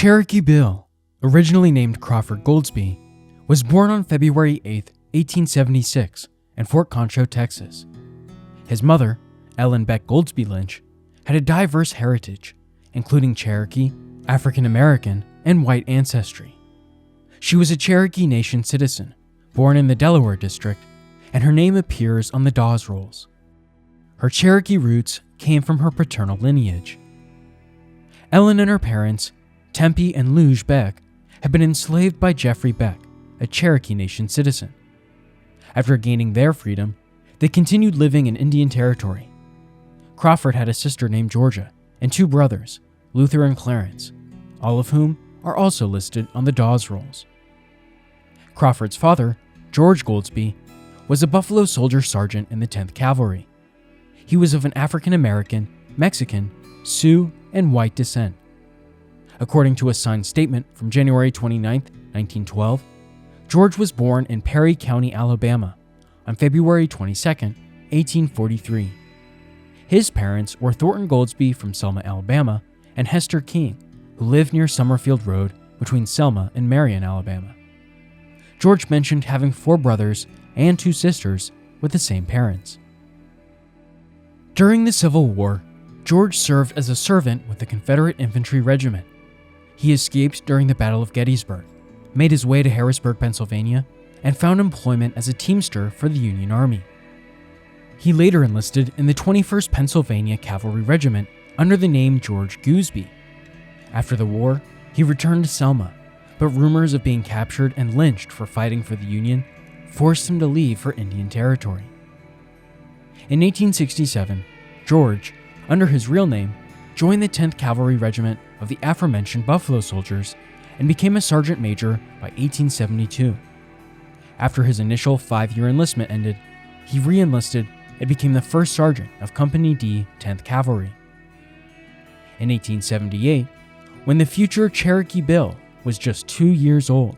Cherokee Bill, originally named Crawford Goldsby, was born on February 8, 1876, in Fort Concho, Texas. His mother, Beck Goldsby Lynch, had a diverse heritage, including Cherokee, African American, and white ancestry. She was a Cherokee Nation citizen, born in the Delaware District, and her name appears on the Dawes Rolls. Her Cherokee roots came from her paternal lineage. Ellen and her parents, Tempe and Luge Beck, had been enslaved by Jeffrey Beck, a Cherokee Nation citizen. After gaining their freedom, they continued living in Indian Territory. Crawford had a sister named Georgia and two brothers, Luther and Clarence, all of whom are also listed on the Dawes Rolls. Crawford's father, George Goldsby, was a Buffalo Soldier sergeant in the 10th Cavalry. He was of an African American, Mexican, Sioux, and white descent. According to a signed statement from January 29, 1912, George was born in Perry County, Alabama, on February 22, 1843. His parents were Thornton Goldsby from Selma, Alabama, and Hester King, who lived near Summerfield Road between Selma and Marion, Alabama. George mentioned having 4 brothers and 2 sisters with the same parents. During the Civil War, George served as a servant with the Confederate Infantry Regiment. He escaped during the Battle of Gettysburg, made his way to Harrisburg, Pennsylvania, and found employment as a teamster for the Union Army. He later enlisted in the 21st Pennsylvania Cavalry Regiment under the name George Gooseby. After the war, he returned to Selma, but rumors of being captured and lynched for fighting for the Union forced him to leave for Indian Territory. In 1867, George, under his real name, joined the 10th Cavalry Regiment of the aforementioned Buffalo Soldiers and became a sergeant major by 1872. After his initial 5-year enlistment ended, he re-enlisted and became the first sergeant of Company D, 10th Cavalry. In 1878, when the future Cherokee Bill was just 2 years old,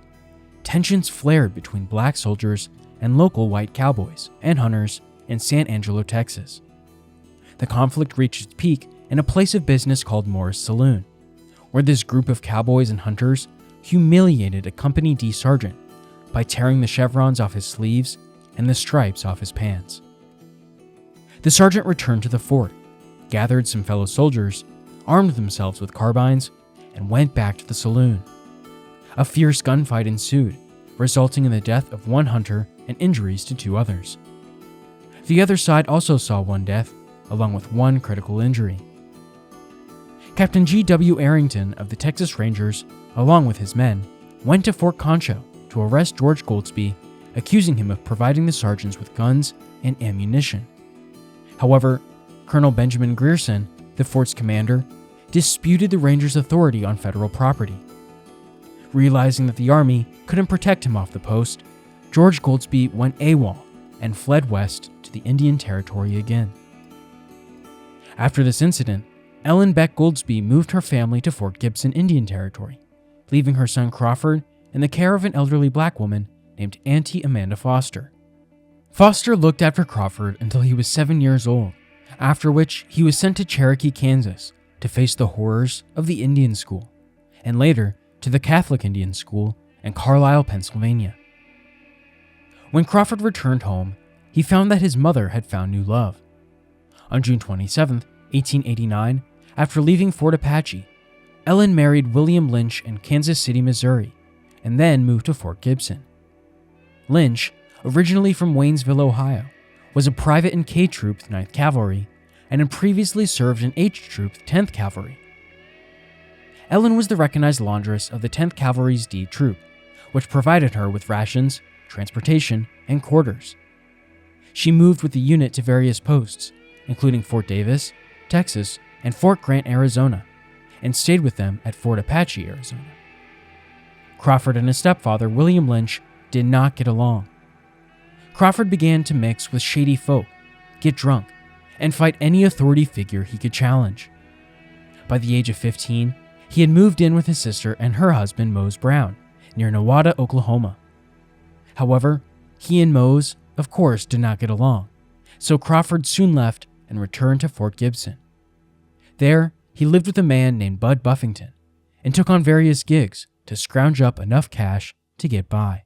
tensions flared between black soldiers and local white cowboys and hunters in San Angelo, Texas. The conflict reached its peak in a place of business called Moore's Saloon, where this group of cowboys and hunters humiliated a Company D sergeant by tearing the chevrons off his sleeves and the stripes off his pants. The sergeant returned to the fort, gathered some fellow soldiers, armed themselves with carbines, and went back to the saloon. A fierce gunfight ensued, resulting in the death of 1 hunter and injuries to 2 others. The other side also saw 1 death, along with 1 critical injury. Captain G.W. Arrington of the Texas Rangers, along with his men, went to Fort Concho to arrest George Goldsby, accusing him of providing the sergeants with guns and ammunition. However, Colonel Benjamin Grierson, the fort's commander, disputed the Rangers' authority on federal property. Realizing that the Army couldn't protect him off the post, George Goldsby went AWOL and fled west to the Indian Territory again. After this incident, Ellen Beck Goldsby moved her family to Fort Gibson, Indian Territory, leaving her son Crawford in the care of an elderly black woman named Auntie Amanda Foster. Foster looked after Crawford until he was 7 years old, after which he was sent to Cherokee, Kansas, to face the horrors of the Indian School, and later to the Catholic Indian School in Carlisle, Pennsylvania. When Crawford returned home, he found that his mother had found new love. On June 27, 1889, after leaving Fort Apache, Ellen married William Lynch in Kansas City, Missouri, and then moved to Fort Gibson. Lynch, originally from Waynesville, Ohio, was a private in K Troop 9th Cavalry and had previously served in H Troop 10th Cavalry. Ellen was the recognized laundress of the 10th Cavalry's D Troop, which provided her with rations, transportation, and quarters. She moved with the unit to various posts, including Fort Davis, Texas, and Fort Grant, Arizona, and stayed with them at Fort Apache, Arizona. Crawford and his stepfather, William Lynch, did not get along. Crawford began to mix with shady folk, get drunk, and fight any authority figure he could challenge. By the age of 15, he had moved in with his sister and her husband, Mose Brown, near Nowata, Oklahoma. However, he and Mose, of course, did not get along, so Crawford soon left and returned to Fort Gibson. There, he lived with a man named Bud Buffington, and took on various gigs to scrounge up enough cash to get by.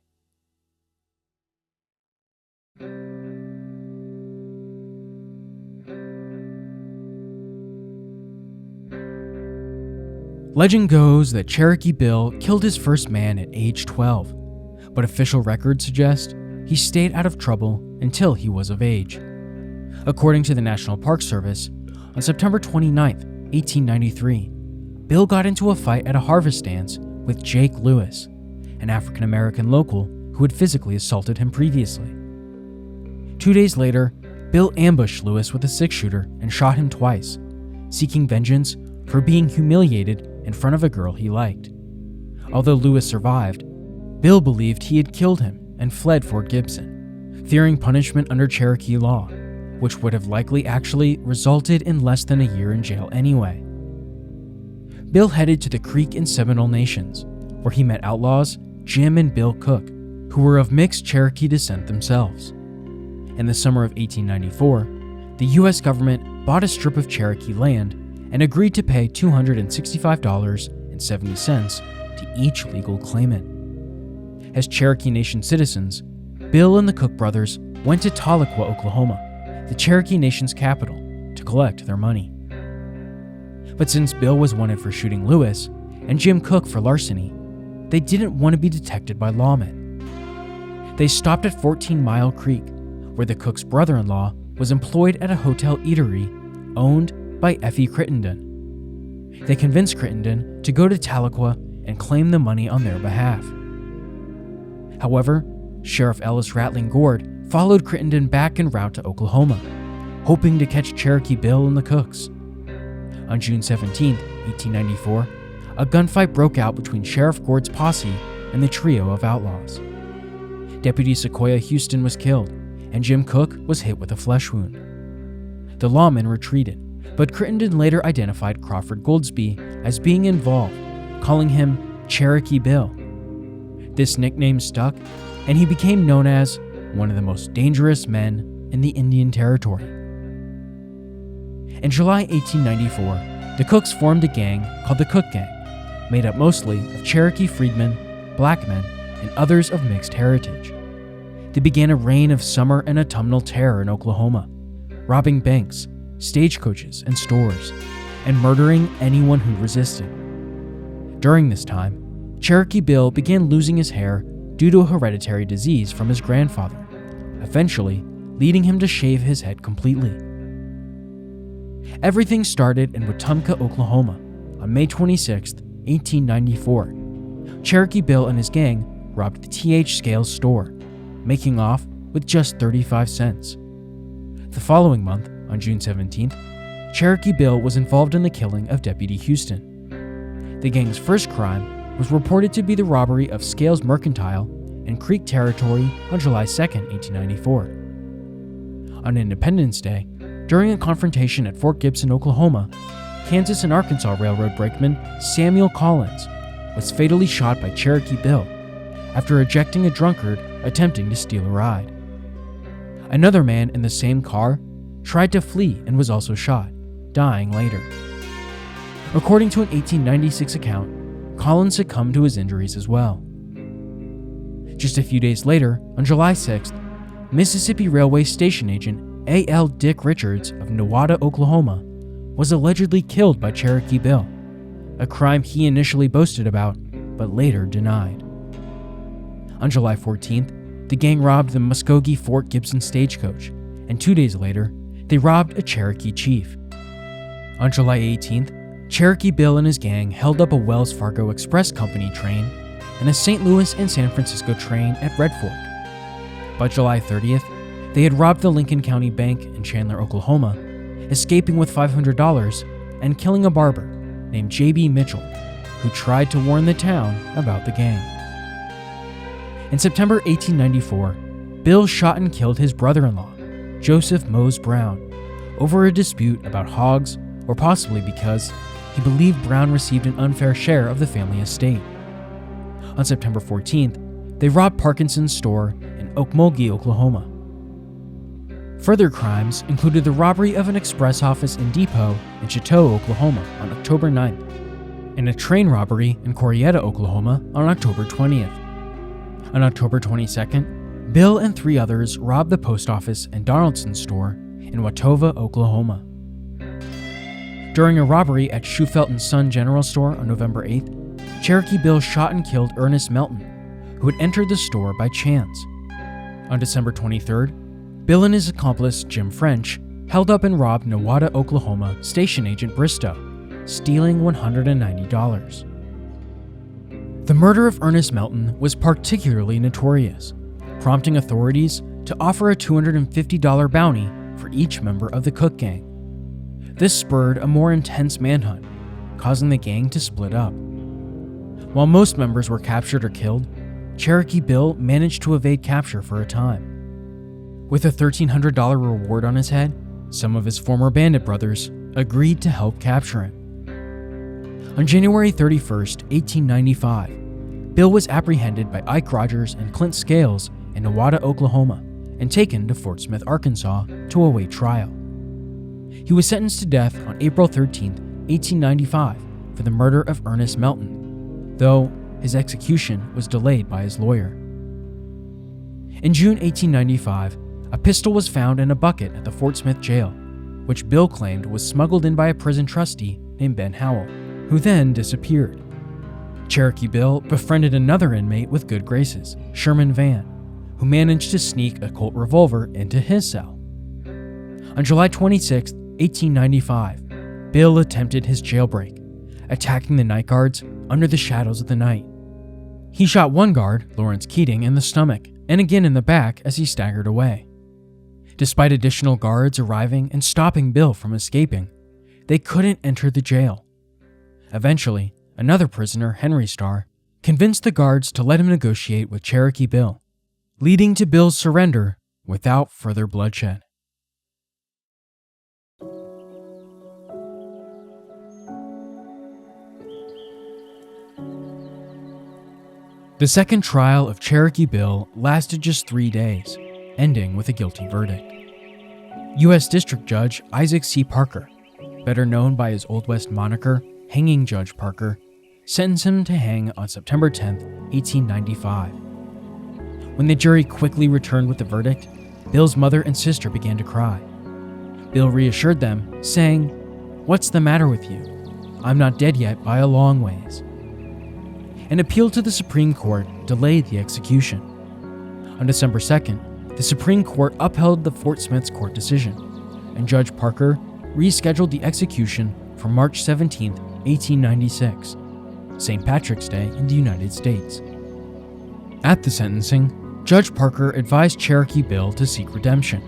Legend goes that Cherokee Bill killed his first man at age 12, but official records suggest he stayed out of trouble until he was of age. According to the National Park Service, on September 29, 1893, Bill got into a fight at a harvest dance with Jake Lewis, an African-American local who had physically assaulted him previously. 2 days later, Bill ambushed Lewis with a six-shooter and shot him twice, seeking vengeance for being humiliated in front of a girl he liked. Although Lewis survived, Bill believed he had killed him and fled Fort Gibson, fearing punishment under Cherokee law, which would have likely actually resulted in less than a year in jail anyway. Bill headed to the Creek and Seminole Nations, where he met outlaws Jim and Bill Cook, who were of mixed Cherokee descent themselves. In the summer of 1894, the U.S. government bought a strip of Cherokee land and agreed to pay $265.70 to each legal claimant. As Cherokee Nation citizens, Bill and the Cook brothers went to Tahlequah, Oklahoma, the Cherokee Nation's capital, to collect their money. But since Bill was wanted for shooting Lewis and Jim Cook for larceny, they didn't want to be detected by lawmen. They stopped at 14 Mile Creek, where the Cook's brother-in-law was employed at a hotel eatery owned by Effie Crittenden. They convinced Crittenden to go to Tahlequah and claim the money on their behalf. However, Sheriff Ellis Rattling Gord followed Crittenden back en route to Oklahoma, hoping to catch Cherokee Bill and the Cooks. On June 17, 1894, a gunfight broke out between Sheriff Gord's posse and the trio of outlaws. Deputy Sequoia Houston was killed, and Jim Cook was hit with a flesh wound. The lawmen retreated, but Crittenden later identified Crawford Goldsby as being involved, calling him Cherokee Bill. This nickname stuck, and he became known as one of the most dangerous men in the Indian Territory. In July 1894, the Cooks formed a gang called the Cook Gang, made up mostly of Cherokee freedmen, black men, and others of mixed heritage. They began a reign of summer and autumnal terror in Oklahoma, robbing banks, stagecoaches, and stores, and murdering anyone who resisted. During this time, Cherokee Bill began losing his hair due to a hereditary disease from his grandfather, eventually leading him to shave his head completely. Everything started in Wetumpka, Oklahoma, on May 26, 1894. Cherokee Bill and his gang robbed the T.H. Scales store, making off with just 35 cents. The following month, on June 17th, Cherokee Bill was involved in the killing of Deputy Houston. The gang's first crime was reported to be the robbery of Scales Mercantile in Creek Territory on July 2, 1894. On Independence Day, during a confrontation at Fort Gibson, Oklahoma, Kansas and Arkansas Railroad brakeman Samuel Collins was fatally shot by Cherokee Bill after ejecting a drunkard attempting to steal a ride. Another man in the same car tried to flee and was also shot, dying later. According to an 1896 account, Collins succumbed to his injuries as well. Just a few days later, on July 6th, Mississippi Railway station agent A.L. Dick Richards of Nowata, Oklahoma, was allegedly killed by Cherokee Bill, a crime he initially boasted about but later denied. On July 14th, the gang robbed the Muskogee Fort Gibson stagecoach, and 2 days later, they robbed a Cherokee chief. On July 18th, Cherokee Bill and his gang held up a Wells Fargo Express Company train and a St. Louis and San Francisco train at Red Fork. By July 30th, they had robbed the Lincoln County Bank in Chandler, Oklahoma, escaping with $500 and killing a barber named J.B. Mitchell, who tried to warn the town about the gang. In September 1894, Bill shot and killed his brother-in-law, Joseph Mose Brown, over a dispute about hogs, or possibly because he believed Brown received an unfair share of the family estate. On September 14th, they robbed Parkinson's store in Okmulgee, Oklahoma. Further crimes included the robbery of an express office and depot in Chateau, Oklahoma on October 9th, and a train robbery in Corietta, Oklahoma on October 20th. On October 22nd, Bill and 3 others robbed the post office and Donaldson store in Watauga, Oklahoma. During a robbery at Shufelt & Son General Store on November 8th, Cherokee Bill shot and killed Ernest Melton, who had entered the store by chance. On December 23rd, Bill and his accomplice, Jim French, held up and robbed Nowata, Oklahoma station agent Bristow, stealing $190. The murder of Ernest Melton was particularly notorious, prompting authorities to offer a $250 bounty for each member of the Cook gang. This spurred a more intense manhunt, causing the gang to split up. While most members were captured or killed, Cherokee Bill managed to evade capture for a time. With a $1,300 reward on his head, some of his former bandit brothers agreed to help capture him. On January 31st, 1895, Bill was apprehended by Ike Rogers and Clint Scales in Nowata, Oklahoma, and taken to Fort Smith, Arkansas to await trial. He was sentenced to death on April 13, 1895, for the murder of Ernest Melton, though his execution was delayed by his lawyer. In June 1895, a pistol was found in a bucket at the Fort Smith jail, which Bill claimed was smuggled in by a prison trustee named Ben Howell, who then disappeared. Cherokee Bill befriended another inmate with good graces, Sherman Van, who managed to sneak a Colt revolver into his cell. On July 26, 1895, Bill attempted his jailbreak, attacking the night guards under the shadows of the night. He shot one guard, Lawrence Keating, in the stomach and again in the back as he staggered away. Despite additional guards arriving and stopping Bill from escaping, they couldn't enter the jail. Eventually, another prisoner, Henry Starr, convinced the guards to let him negotiate with Cherokee Bill, leading to Bill's surrender without further bloodshed. The second trial of Cherokee Bill lasted just 3 days, ending with a guilty verdict. U.S. District Judge Isaac C. Parker, better known by his Old West moniker, Hanging Judge Parker, sentenced him to hang on September 10, 1895. When the jury quickly returned with the verdict, Bill's mother and sister began to cry. Bill reassured them, saying, "What's the matter with you? I'm not dead yet by a long ways." An appeal to the Supreme Court delayed the execution. On December 2nd, the Supreme Court upheld the Fort Smith's court decision, and Judge Parker rescheduled the execution for March 17, 1896, St. Patrick's Day in the United States. At the sentencing, Judge Parker advised Cherokee Bill to seek redemption.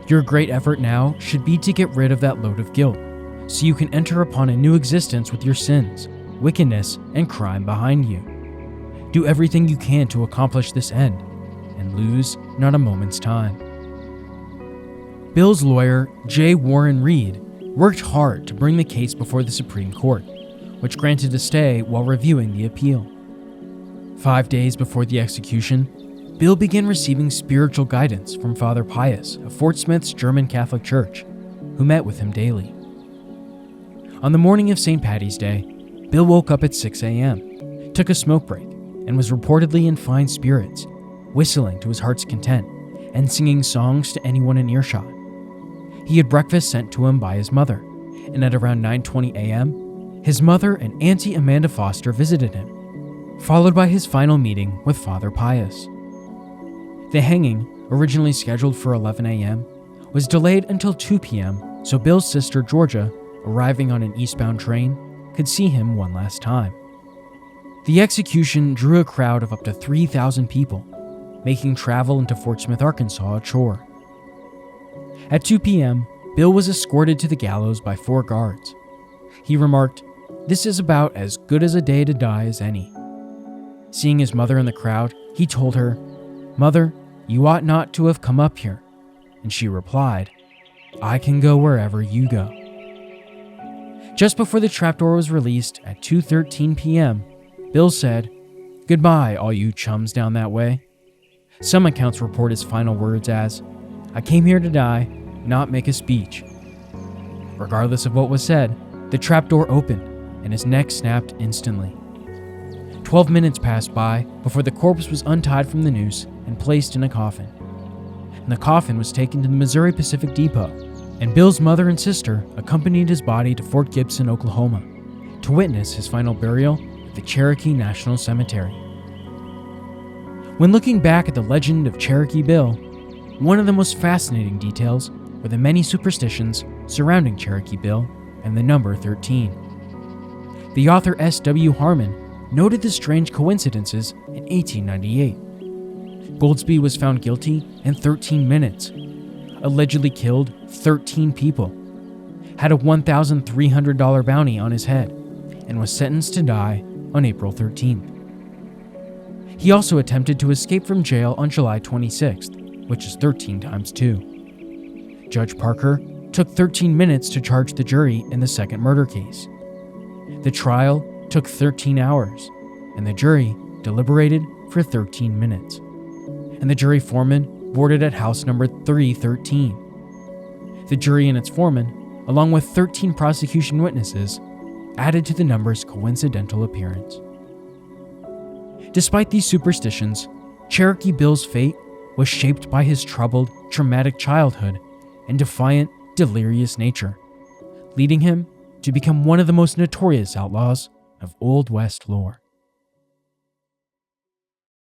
"Your great effort now should be to get rid of that load of guilt, so you can enter upon a new existence with your sins, wickedness, and crime behind you. Do everything you can to accomplish this end, and lose not a moment's time." Bill's lawyer, J. Warren Reed, worked hard to bring the case before the Supreme Court, which granted a stay while reviewing the appeal. 5 days before the execution, Bill began receiving spiritual guidance from Father Pius of Fort Smith's German Catholic Church, who met with him daily. On the morning of St. Paddy's Day, Bill woke up at 6 a.m., took a smoke break, and was reportedly in fine spirits, whistling to his heart's content and singing songs to anyone in earshot. He had breakfast sent to him by his mother, and at around 9:20 a.m., his mother and Auntie Amanda Foster visited him, followed by his final meeting with Father Pius. The hanging, originally scheduled for 11 a.m., was delayed until 2 p.m. so Bill's sister Georgia, arriving on an eastbound train, could see him one last time. The execution drew a crowd of up to 3,000 people, making travel into Fort Smith, Arkansas a chore. At 2 p.m., Bill was escorted to the gallows by 4 guards. He remarked, "This is about as good as a day to die as any." Seeing his mother in the crowd, he told her, "Mother, you ought not to have come up here." And she replied, "I can go wherever you go." Just before the trapdoor was released at 2:13 p.m., Bill said, "Goodbye, all you chums down that way." Some accounts report his final words as, "I came here to die, not make a speech." Regardless of what was said, the trapdoor opened, and his neck snapped instantly. 12 minutes passed by before the corpse was untied from the noose and placed in a coffin. And the coffin was taken to the Missouri Pacific Depot, and Bill's mother and sister accompanied his body to Fort Gibson, Oklahoma, to witness his final burial at the Cherokee National Cemetery. When looking back at the legend of Cherokee Bill, one of the most fascinating details were the many superstitions surrounding Cherokee Bill and the number 13. The author S.W. Harmon noted the strange coincidences in 1898. Goldsby was found guilty in 13 minutes, allegedly killed 13 people, had a $1,300 bounty on his head, and was sentenced to die on April 13th. He also attempted to escape from jail on July 26th, which is 13 times 2. Judge Parker took 13 minutes to charge the jury in the second murder case. The trial took 13 hours, and the jury deliberated for 13 minutes. And the jury foreman boarded at house number 313. The jury and its foreman, along with 13 prosecution witnesses, added to the number's coincidental appearance. Despite these superstitions, Cherokee Bill's fate was shaped by his troubled, traumatic childhood and defiant, delirious nature, leading him to become one of the most notorious outlaws of Old West lore.